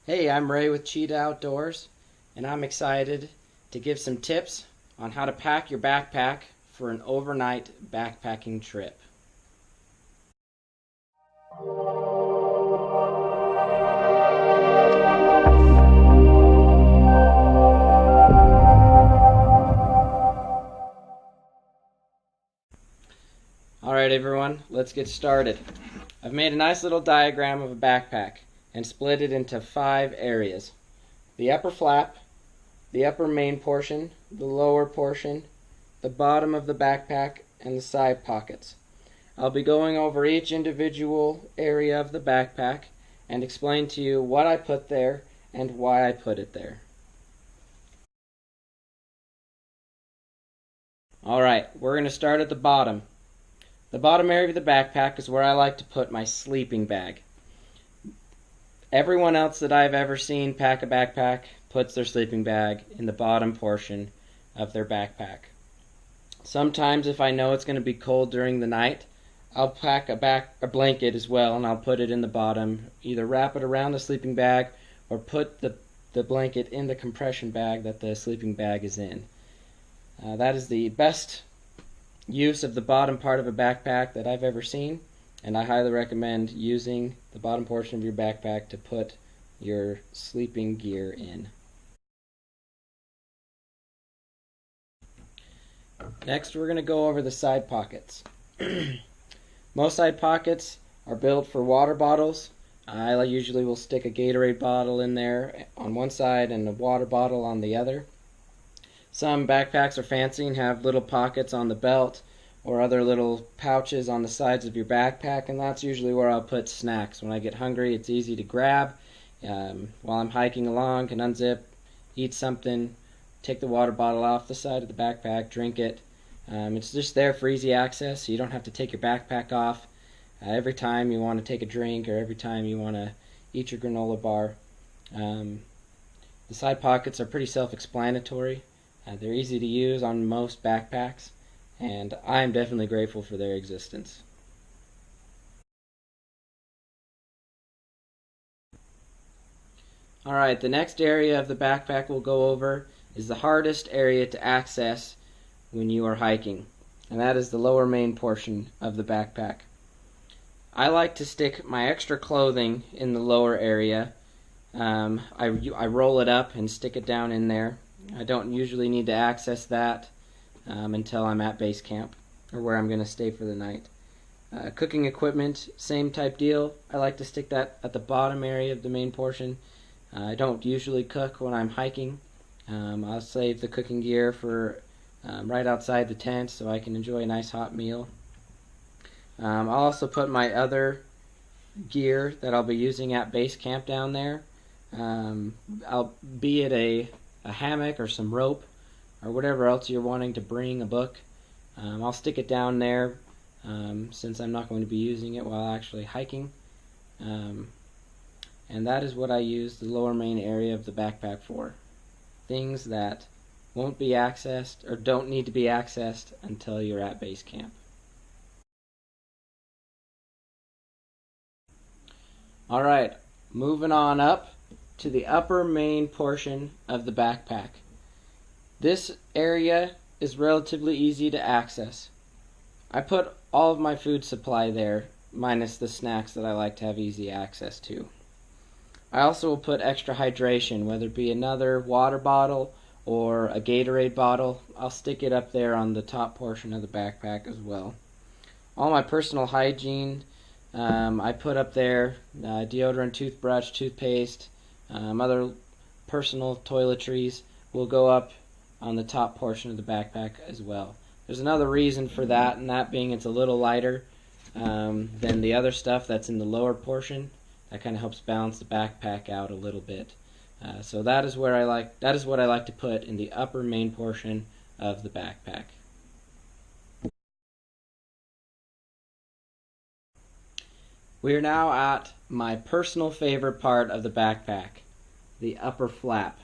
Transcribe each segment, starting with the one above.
Hey, I'm Ray with Cheetah Outdoors, and I'm excited to give some tips on how to pack your backpack for an overnight backpacking trip. Alright everyone, let's get started. I've made a nice little diagram of a backpack and split it into 5 areas. The upper flap, the upper main portion, the lower portion, the bottom of the backpack, and the side pockets. I'll be going over each individual area of the backpack and explain to you what I put there and why I put it there. Alright, we're going to start at the bottom. The bottom area of the backpack is where I like to put my sleeping bag. Everyone else that I've ever seen pack a backpack puts their sleeping bag in the bottom portion of their backpack. Sometimes if I know it's going to be cold during the night, I'll pack a blanket as well, and I'll put it in the bottom. Either wrap it around the sleeping bag or put the blanket in the compression bag that the sleeping bag is in. That is the best use of the bottom part of a backpack that I've ever seen, and I highly recommend using the bottom portion of your backpack to put your sleeping gear in. Next, we're going to go over the side pockets. Most side pockets are built for water bottles. I usually will stick a Gatorade bottle in there on one side and a water bottle on the other. Some backpacks are fancy and have little pockets on the belt or other little pouches on the sides of your backpack, and that's usually where I'll put snacks. When I get hungry, it's easy to grab. While I'm hiking along, can unzip, eat something, take the water bottle off the side of the backpack, drink it. It's just there for easy access, so you don't have to take your backpack off every time you want to take a drink or every time you want to eat your granola bar. The side pockets are pretty self-explanatory. They're easy to use on most backpacks, and I'm definitely grateful for their existence. Alright, the next area of the backpack we'll go over is the hardest area to access when you are hiking, and that is the lower main portion of the backpack. I like to stick my extra clothing in the lower area. I roll it up and stick it down in there. I don't usually need to access that until I'm at base camp or where I'm going to stay for the night. Cooking equipment, same type deal. I like to stick that at the bottom area of the main portion. I don't usually cook when I'm hiking. I'll save the cooking gear for right outside the tent so I can enjoy a nice hot meal. I'll also put my other gear that I'll be using at base camp down there. Be it a hammock or some rope or whatever else you're wanting to bring, a book. I'll stick it down there since I'm not going to be using it while actually hiking. And that is what I use the lower main area of the backpack for. Things that won't be accessed or don't need to be accessed until you're at base camp. Alright, moving on up to the upper main portion of the backpack. This area is relatively easy to access. I put all of my food supply there, minus the snacks that I like to have easy access to. I also will put extra hydration, whether it be another water bottle or a Gatorade bottle. I'll stick it up there on the top portion of the backpack as well. All my personal hygiene I put up there, deodorant, toothbrush, toothpaste, other personal toiletries will go up on the top portion of the backpack as well. There's another reason for that, and that being it's a little lighter than the other stuff that's in the lower portion. That kind of helps balance the backpack out a little bit. So that is what I like to put in the upper main portion of the backpack. We are now at my personal favorite part of the backpack, the upper flap.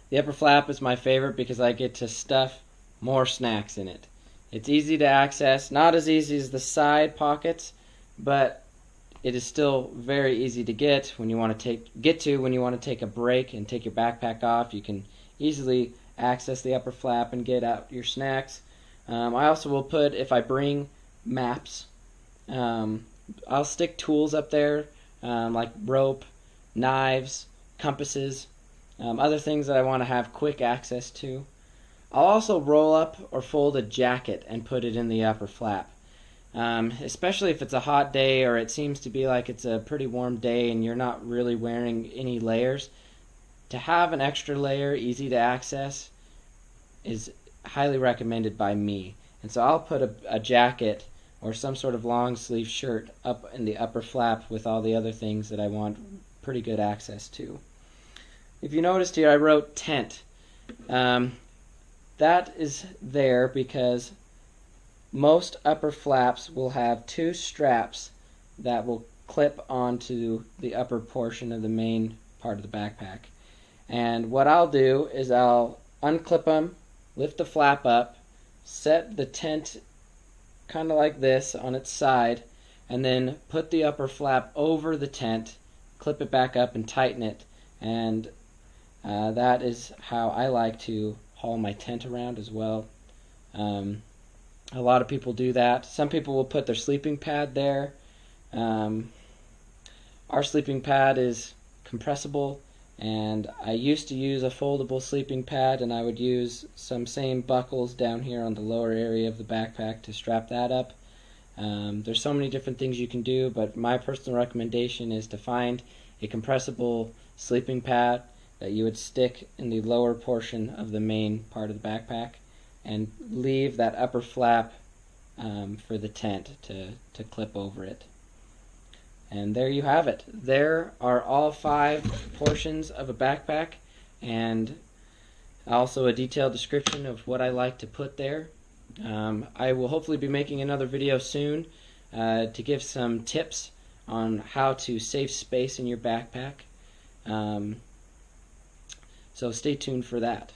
The upper flap is my favorite because I get to stuff more snacks in it. It's easy to access, not as easy as the side pockets, but it is still very easy to get when you want to take a break and take your backpack off. You can easily access the upper flap and get out your snacks. I also will put, if I bring maps, I'll stick tools up there, like rope, knives, compasses, other things that I want to have quick access to. I'll also roll up or fold a jacket and put it in the upper flap. Especially if it's a hot day or it seems to be like it's a pretty warm day and you're not really wearing any layers. To have an extra layer easy to access is highly recommended by me. And so I'll put a jacket or some sort of long sleeve shirt up in the upper flap with all the other things that I want pretty good access to. If you noticed here, I wrote tent. That is there because most upper flaps will have two straps that will clip onto the upper portion of the main part of the backpack. And what I'll do is I'll unclip them, lift the flap up, set the tent kind of like this on its side, and then put the upper flap over the tent, clip it back up and tighten it. And that is how I like to haul my tent around as well. A lot of people do that. Some people will put their sleeping pad there. Our sleeping pad is compressible, and I used to use a foldable sleeping pad, and I would use some same buckles down here on the lower area of the backpack to strap that up. There's so many different things you can do, but my personal recommendation is to find a compressible sleeping pad that you would stick in the lower portion of the main part of the backpack and leave that upper flap for the tent to clip over it. And there you have it. There are all 5 portions of a backpack, and also a detailed description of what I like to put there. I will hopefully be making another video soon to give some tips on how to save space in your backpack. So stay tuned for that.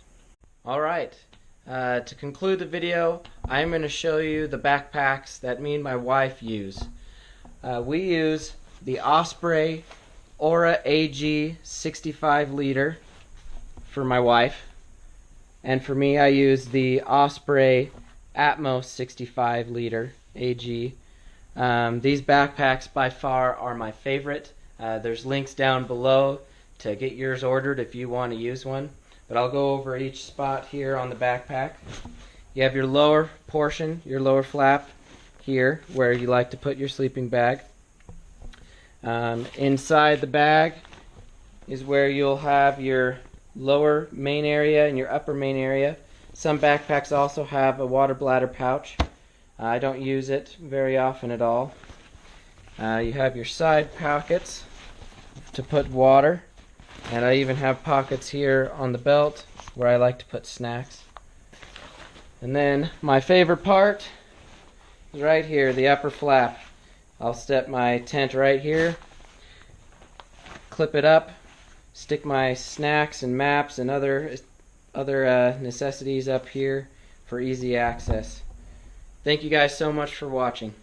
Alright, to conclude the video, I'm going to show you the backpacks that me and my wife use. We use the Osprey Aura AG 65 liter for my wife, and for me I use the Osprey Atmos 65 liter AG. These backpacks by far are my favorite. There's links down below to get yours ordered if you want to use one, but I'll go over each spot here on the backpack. You have your lower portion, your lower flap here where you like to put your sleeping bag. Inside the bag is where you'll have your lower main area and your upper main area. Some backpacks also have a water bladder pouch. I don't use it very often at all. You have your side pockets to put water, and I even have pockets here on the belt where I like to put snacks. And then my favorite part is right here, the upper flap. I'll set my tent right here, clip it up, stick my snacks and maps and other necessities up here for easy access. Thank you guys so much for watching.